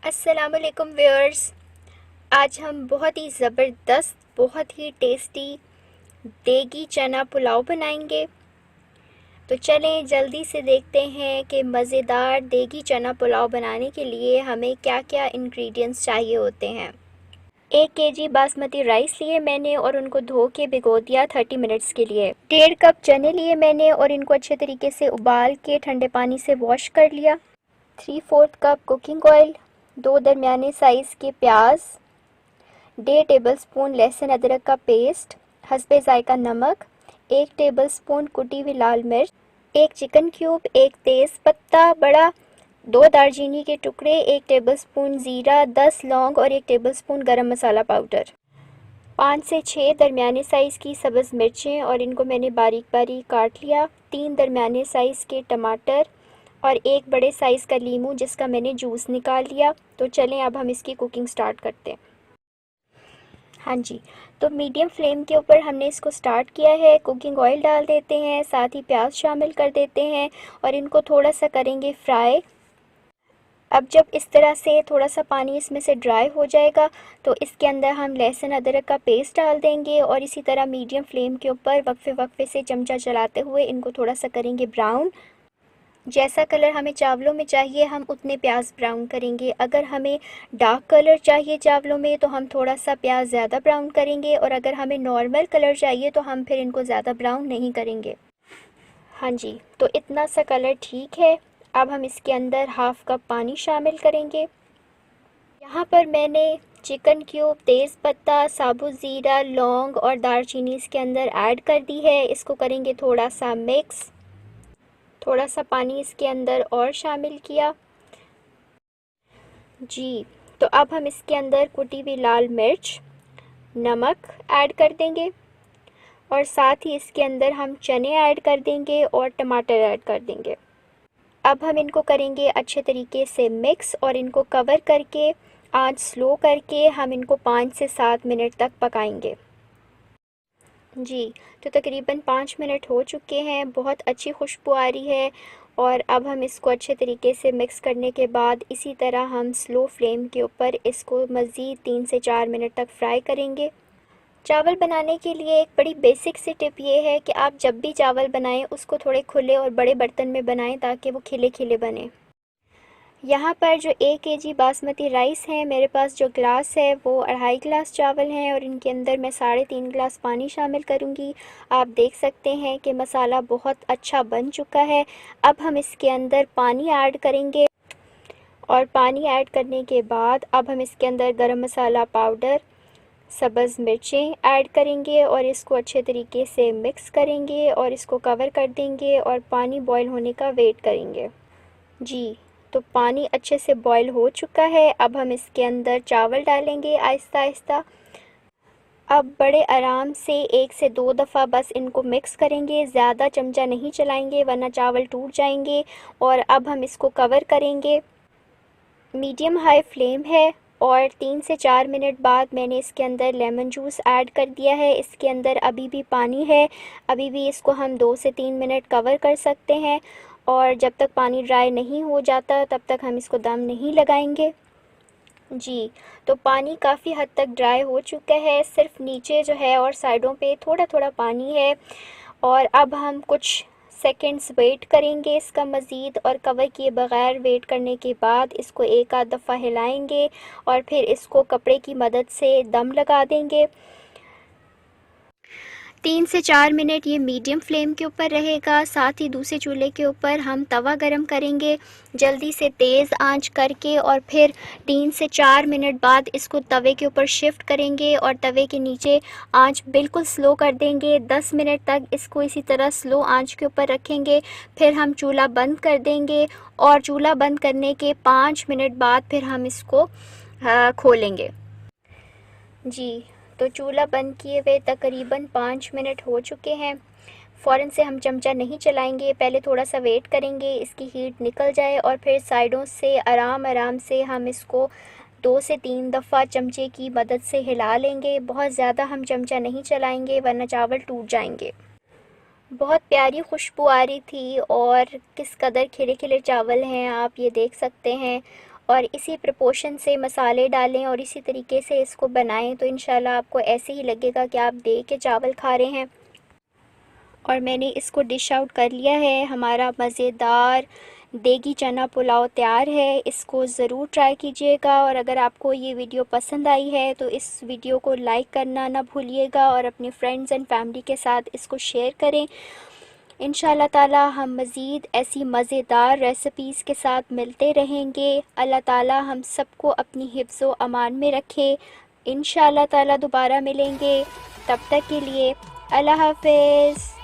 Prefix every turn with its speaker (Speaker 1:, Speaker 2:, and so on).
Speaker 1: अस्सलामुअलैकुम व्यूअर्स। आज हम बहुत ही ज़बरदस्त, बहुत ही टेस्टी देगी चना पुलाव बनाएंगे। तो चलें जल्दी से देखते हैं कि मज़ेदार देगी चना पुलाव बनाने के लिए हमें क्या क्या इंग्रेडिएंट्स चाहिए होते हैं। 1 kg बासमती राइस लिए मैंने और उनको धो के भिगो दिया 30 मिनट्स के लिए। 1.5 कप चने लिए मैंने और इनको अच्छे तरीके से उबाल के ठंडे पानी से वॉश कर लिया। 3/4 कप कुकिंग ऑयल, 2 दरमियाने साइज़ के प्याज, 1.5 टेबलस्पून लहसुन अदरक का पेस्ट, हस्बे ज़ायका नमक, 1 टेबलस्पून कुटी हुई लाल मिर्च, 1 चिकन क्यूब, 1 तेज़ पत्ता बड़ा, 2 दालचीनी के टुकड़े, 1 टेबलस्पून ज़ीरा, 10 लौंग और 1 टेबलस्पून गरम मसाला पाउडर, 5 से 6 दरमियाने साइज़ की सब्ज़ मिर्चें और इनको मैंने बारीक बारीक काट लिया, 3 दरमियाने साइज़ के टमाटर और 1 बड़े साइज़ का लीमू जिसका मैंने जूस निकाल लिया। तो चलें अब हम इसकी कुकिंग स्टार्ट करते हैं। हाँ जी, तो मीडियम फ्लेम के ऊपर हमने इसको स्टार्ट किया है। कुकिंग ऑयल डाल देते हैं, साथ ही प्याज शामिल कर देते हैं और इनको थोड़ा सा करेंगे फ्राई। अब जब इस तरह से थोड़ा सा पानी इसमें से ड्राई हो जाएगा तो इसके अंदर हम लहसुन अदरक का पेस्ट डाल देंगे और इसी तरह मीडियम फ्लेम के ऊपर वक्फे वक्फे से चमचा चलाते हुए इनको थोड़ा सा करेंगे ब्राउन। जैसा कलर हमें चावलों में चाहिए हम उतने प्याज ब्राउन करेंगे। अगर हमें डार्क कलर चाहिए चावलों में तो हम थोड़ा सा प्याज ज़्यादा ब्राउन करेंगे और अगर हमें नॉर्मल कलर चाहिए तो हम फिर इनको ज़्यादा ब्राउन नहीं करेंगे। हाँ जी, तो इतना सा कलर ठीक है। अब हम इसके अंदर 1/2 कप पानी शामिल करेंगे। यहाँ पर मैंने चिकन क्यूब, तेज़ पत्ता, साबुत ज़ीरा, लौंग और दालचीनी इसके अंदर ऐड कर दी है। इसको करेंगे थोड़ा सा मिक्स। थोड़ा सा पानी इसके अंदर और शामिल किया जी। तो अब हम इसके अंदर कुटी हुई लाल मिर्च, नमक ऐड कर देंगे और साथ ही इसके अंदर हम चने ऐड कर देंगे और टमाटर ऐड कर देंगे। अब हम इनको करेंगे अच्छे तरीके से मिक्स और इनको कवर करके आंच स्लो करके हम इनको 5 से 7 मिनट तक पकाएंगे जी। तो तकरीबन 5 मिनट हो चुके हैं, बहुत अच्छी खुशबू आ रही है और अब हम इसको अच्छे तरीके से मिक्स करने के बाद इसी तरह हम स्लो फ्लेम के ऊपर इसको मज़ीद 3 से 4 मिनट तक फ्राई करेंगे। चावल बनाने के लिए एक बड़ी बेसिक सी टिप ये है कि आप जब भी चावल बनाएं उसको थोड़े खुले और बड़े बर्तन में बनाएं ताकि वो खिले खिले बने। यहाँ पर जो 1 kg बासमती राइस है, मेरे पास जो ग्लास है वो 2.5 गिलास चावल हैं और इनके अंदर मैं 3.5 गिलास पानी शामिल करूँगी। आप देख सकते हैं कि मसाला बहुत अच्छा बन चुका है। अब हम इसके अंदर पानी ऐड करेंगे और पानी ऐड करने के बाद अब हम इसके अंदर गरम मसाला पाउडर, सब्ज़ मिर्चें ऐड करेंगे और इसको अच्छे तरीके से मिक्स करेंगे और इसको कवर कर देंगे और पानी बॉईल होने का वेट करेंगे जी। तो पानी अच्छे से बॉईल हो चुका है। अब हम इसके अंदर चावल डालेंगे आहिस्ता आहिस्ता। अब बड़े आराम से 1 से 2 दफ़ा बस इनको मिक्स करेंगे, ज़्यादा चमचा नहीं चलाएंगे वरना चावल टूट जाएंगे। और अब हम इसको कवर करेंगे, मीडियम हाई फ्लेम है और 3 से 4 मिनट बाद मैंने इसके अंदर लेमन जूस ऐड कर दिया है। इसके अंदर अभी भी पानी है, अभी भी इसको हम 2 से 3 मिनट कवर कर सकते हैं और जब तक पानी ड्राई नहीं हो जाता तब तक हम इसको दम नहीं लगाएंगे जी। तो पानी काफ़ी हद तक ड्राई हो चुका है, सिर्फ नीचे जो है और साइडों पे थोड़ा थोड़ा पानी है। और अब हम कुछ सेकंड्स वेट करेंगे इसका मज़ीद और कवर किए बग़ैर वेट करने के बाद इसको एक आध दफ़ा हिलाएंगे और फिर इसको कपड़े की मदद से दम लगा देंगे। 3 से 4 मिनट ये मीडियम फ्लेम के ऊपर रहेगा। साथ ही दूसरे चूल्हे के ऊपर हम तवा गरम करेंगे जल्दी से तेज़ आंच करके और फिर 3 से 4 मिनट बाद इसको तवे के ऊपर शिफ्ट करेंगे और तवे के नीचे आंच बिल्कुल स्लो कर देंगे। 10 मिनट तक इसको इसी तरह स्लो आंच के ऊपर रखेंगे, फिर हम चूल्हा बंद कर देंगे और चूल्हा बंद करने के 5 मिनट बाद फिर हम इसको खोलेंगे जी। तो चूल्हा बंद किए हुए तकरीबन 5 मिनट हो चुके हैं। फ़ौरन से हम चमचा नहीं चलाएंगे, पहले थोड़ा सा वेट करेंगे इसकी हीट निकल जाए और फिर साइडों से आराम आराम से हम इसको 2 से 3 दफ़ा चमचे की मदद से हिला लेंगे। बहुत ज़्यादा हम चमचा नहीं चलाएंगे वरना चावल टूट जाएंगे। बहुत प्यारी खुशबू आ रही थी और किस कदर खिले खिले चावल हैं आप ये देख सकते हैं और इसी प्रपोर्शन से मसाले डालें और इसी तरीके से इसको बनाएं तो इंशाल्लाह आपको ऐसे ही लगेगा कि आप दही के चावल खा रहे हैं। और मैंने इसको डिश आउट कर लिया है। हमारा मज़ेदार देगी चना पुलाव तैयार है। इसको ज़रूर ट्राई कीजिएगा और अगर आपको ये वीडियो पसंद आई है तो इस वीडियो को लाइक करना ना भूलिएगा और अपने फ्रेंड्स एंड फैमिली के साथ इसको शेयर करें। इंशाल्लाह ताला हम मज़ीद ऐसी मज़ेदार रेसिपीज़ के साथ मिलते रहेंगे। अल्लाह ताला हम सबको अपनी हिफ्ज़ व अमान में रखे। इंशाल्लाह ताला दोबारा मिलेंगे, तब तक के लिए अल्लाह हाफ़िज़।